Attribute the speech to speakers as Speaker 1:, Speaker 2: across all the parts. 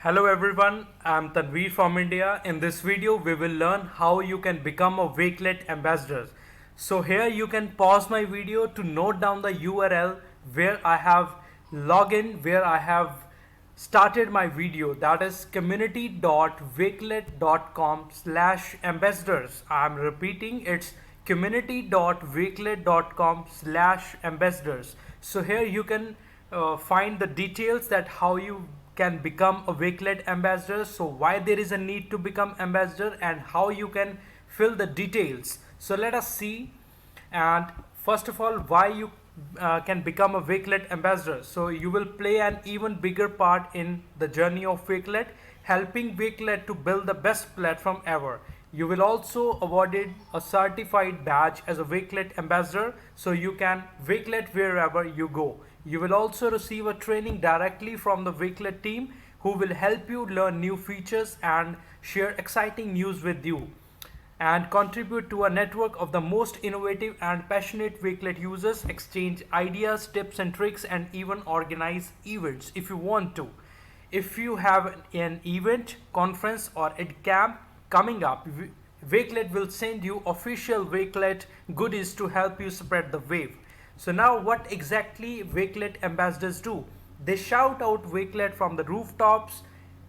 Speaker 1: Hello everyone, I'm Tanveer from India. In this video, we will learn how you can become a Wakelet ambassador. So here you can pause my video to note down the URL where I have login, where I have started my video. That is community.wakelet.com/ambassadors. I'm repeating, it's community.wakelet.com/ambassadors. So here you can find the details that how you can become a Wakelet ambassador, so why there is a need to become ambassador and how you can fill the details. So let us see. And first of all, why you can become a Wakelet ambassador. So you will play an even bigger part in the journey of Wakelet, helping Wakelet to build the best platform ever. You will also awarded a certified badge as a Wakelet ambassador, so you can Wakelet wherever you go. You will also receive a training directly from the Wakelet team who will help you learn new features and share exciting news with you and contribute to a network of the most innovative and passionate Wakelet users, exchange ideas, tips and tricks, and even organize events if you want to. If you have an event, conference, or ed camp coming up, Wakelet will send you official Wakelet goodies to help you spread the wave. So now what exactly Wakelet ambassadors do? They shout out Wakelet from the rooftops,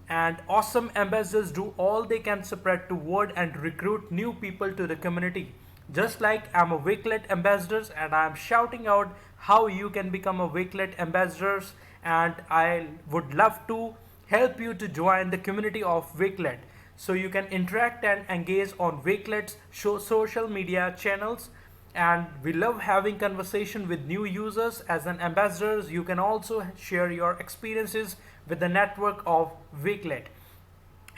Speaker 1: and awesome ambassadors do all they can spread to word and recruit new people to the community. Just like I'm a Wakelet ambassador and I'm shouting out how you can become a Wakelet ambassadors, and I would love to help you to join the community of Wakelet. So you can interact and engage on Wakelet's social media channels, and we love having conversation with new users. As an ambassador, you can also share your experiences with the network of Wakelet.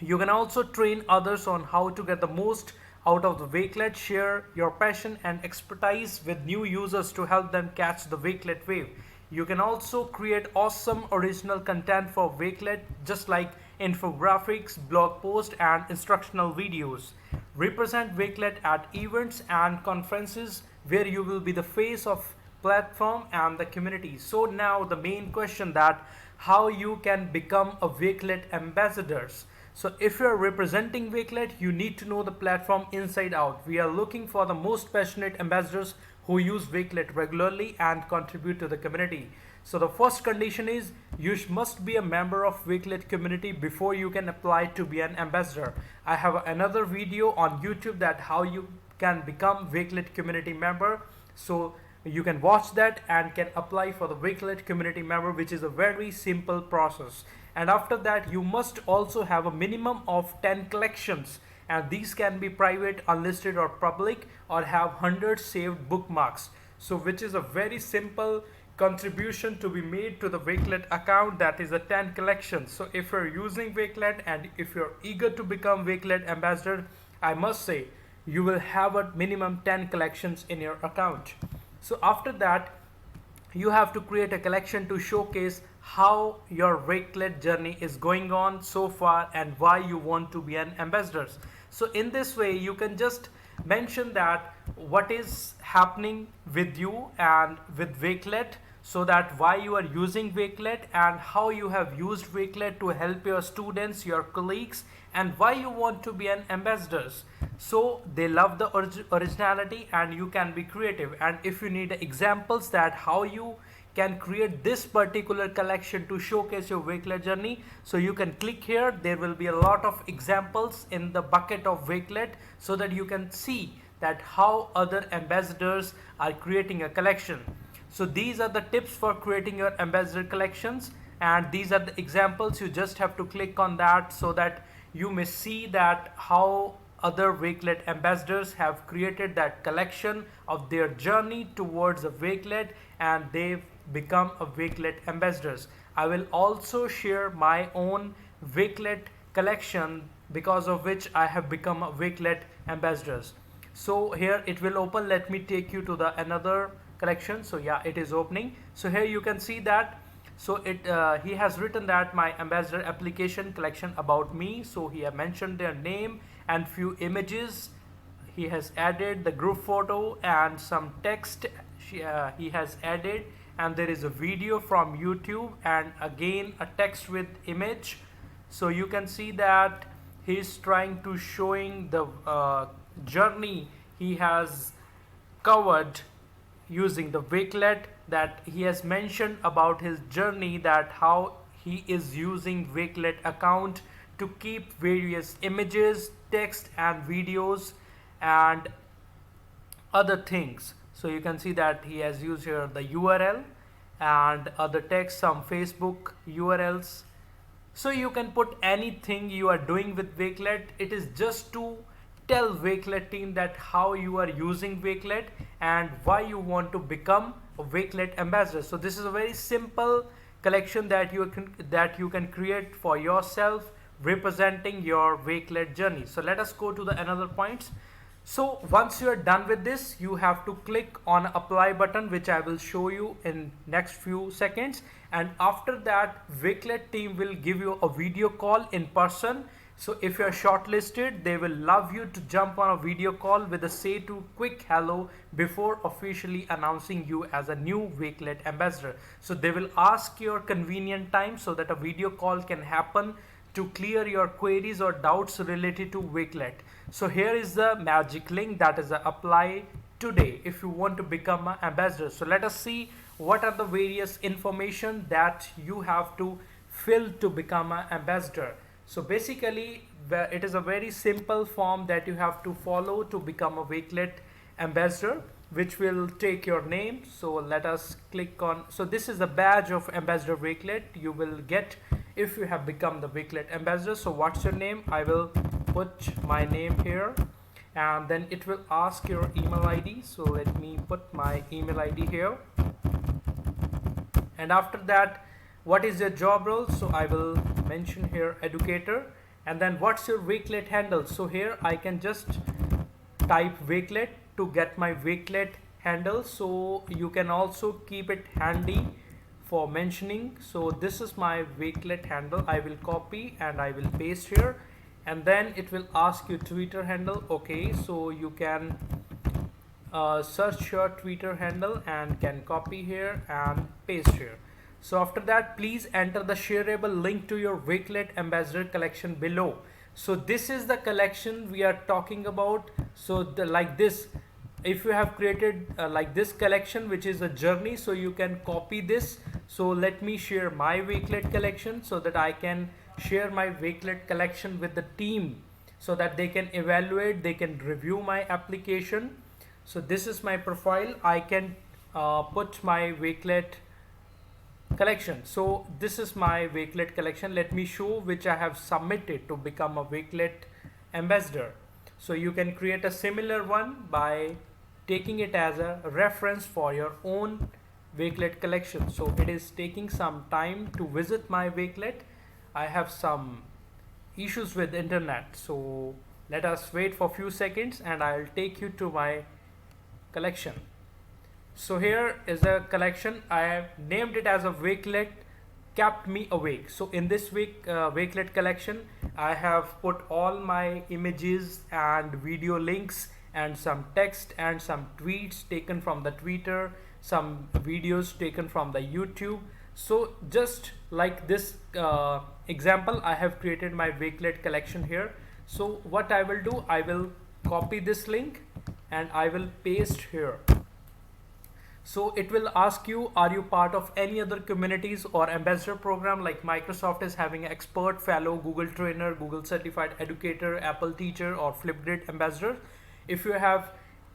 Speaker 1: You can also train others on how to get the most out of the Wakelet, share your passion and expertise with new users to help them catch the Wakelet wave. You can also create awesome original content for Wakelet, just like infographics, blog posts, and instructional videos. Represent Wakelet at events and conferences where you will be the face of platform and the community. So now the main question, that how you can become a Wakelet ambassadors. So if you're representing Wakelet, you need to know the platform inside out. We are looking for the most passionate ambassadors who use Wakelet regularly and contribute to the community. So the first condition is you must be a member of Wakelet community before you can apply to be an ambassador. I have another video on YouTube that how you can become Wakelet community member. So you can watch that and can apply for the Wakelet community member, which is a very simple process. And after that, you must also have a minimum of 10 collections, and these can be private, unlisted, or public, or have 100 saved bookmarks. So which is a very simple contribution to be made to the Wakelet account, that is a 10 collection. So if you're using Wakelet and if you're eager to become Wakelet ambassador, I must say you will have a minimum 10 collections in your account. So after that, you have to create a collection to showcase how your Wakelet journey is going on so far and why you want to be an ambassador. So in this way, you can just mention that what is happening with you and with Wakelet, so that why you are using Wakelet and how you have used Wakelet to help your students, your colleagues, and why you want to be an ambassador. So they love the originality and you can be creative. And if you need examples that how you can create this particular collection to showcase your Wakelet journey, so you can click here. There will be a lot of examples in the bucket of Wakelet, so that you can see that how other ambassadors are creating a collection. So these are the tips for creating your ambassador collections, and these are the examples. You just have to click on that so that you may see that how other Wakelet ambassadors have created that collection of their journey towards a Wakelet, and they've become a Wakelet ambassadors. I will also share my own Wakelet collection, because of which I have become a Wakelet ambassadors. So here it will open. Let me take you to the another collection. So yeah, it is opening. So here you can see that. So he has written that my ambassador application collection about me. So he have mentioned their name and few images. He has added the group photo and some text he has added, and there is a video from YouTube and again a text with image. So you can see that he's trying to showing the journey he has covered using the Wakelet, that he has mentioned about his journey, that how he is using Wakelet account to keep various images, text and videos and other things. So you can see that he has used here the URL and other text, some Facebook URLs. So you can put anything you are doing with Wakelet. It is just to tell Wakelet team that how you are using Wakelet and why you want to become a Wakelet ambassador. So this is a very simple collection that you can create for yourself, representing your Wakelet journey. So let us go to the another points. So once you are done with this, you have to click on apply button, which I will show you in next few seconds. And after that, Wakelet team will give you a video call in person. So if you are shortlisted, they will love you to jump on a video call with a say to quick hello before officially announcing you as a new Wakelet ambassador. So they will ask your convenient time so that a video call can happen to clear your queries or doubts related to Wakelet. So here is the magic link, that is apply today if you want to become an ambassador. So let us see what are the various information that you have to fill to become an ambassador. So basically it is a very simple form that you have to follow to become a Wakelet ambassador, which will take your name. So let us click on, so this is the badge of ambassador Wakelet you will get if you have become the Wakelet ambassador. So what's your name? I will put my name here, and then it will ask your email ID. So let me put my email ID here, and after that, what is your job role? So I will mention here educator, and then what's your Wakelet handle? So here I can just type Wakelet to get my Wakelet handle. So you can also keep it handy for mentioning. So this is my Wakelet handle. I will copy and I will paste here, and then it will ask you Twitter handle. Okay, so you can search your Twitter handle and can copy here and paste here. So after that, please enter the shareable link to your Wakelet ambassador collection below. So this is the collection we are talking about. So like this, if you have created like this collection, which is a journey, so you can copy this. So let me share my Wakelet collection so that I can share my Wakelet collection with the team so that they can evaluate, they can review my application. So this is my profile. I can put my Wakelet collection. So this is my Wakelet collection. Let me show which I have submitted to become a Wakelet ambassador. So you can create a similar one by taking it as a reference for your own Wakelet collection. So it is taking some time to visit my Wakelet. I have some issues with internet, so let us wait for a few seconds and I'll take you to my collection. So here is a collection. I have named it as a Wakelet kept me awake. So in this Wakelet collection, I have put all my images and video links and some text and some tweets taken from the Twitter, some videos taken from the YouTube. So just like this example, I have created my Wakelet collection here. So what I will do, I will copy this link and I will paste here. So it will ask you, are you part of any other communities or ambassador program? Like Microsoft is having an expert, fellow, Google trainer, Google certified educator, Apple teacher, or Flipgrid ambassador. If you have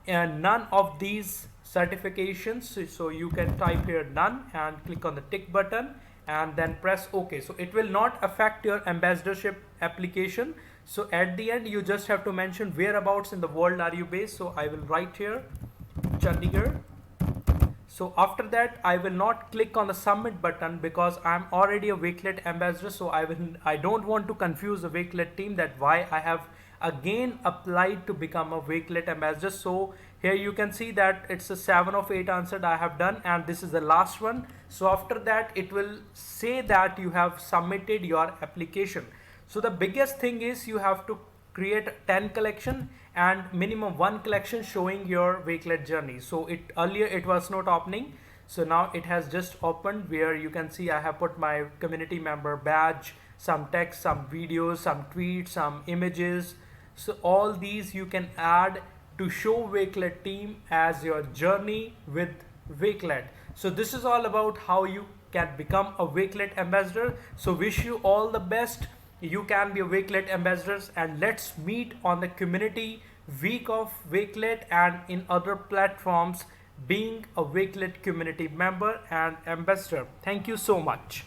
Speaker 1: none of these certifications, so you can type here none and click on the tick button and then press OK. So it will not affect your ambassadorship application. So at the end, you just have to mention whereabouts in the world are you based. So I will write here Chandigarh. So after that, I will not click on the submit button because I'm already a Wakelet ambassador. So I don't want to confuse the Wakelet team that why I have again applied to become a Wakelet ambassador. So here you can see that it's a 7 of 8 answered I have done, and this is the last one. So after that, it will say that you have submitted your application. So the biggest thing is you have to create 10 collection and minimum 1 collection showing your Wakelet journey. So earlier it was not opening, so now it has just opened, where you can see I have put my community member badge, some text, some videos, some tweets, some images. So all these you can add to show Wakelet team as your journey with Wakelet. So this is all about how you can become a Wakelet ambassador. So wish you all the best. You can be a Wakelet ambassadors, and let's meet on the community week of Wakelet and in other platforms being a Wakelet community member and ambassador. Thank you so much.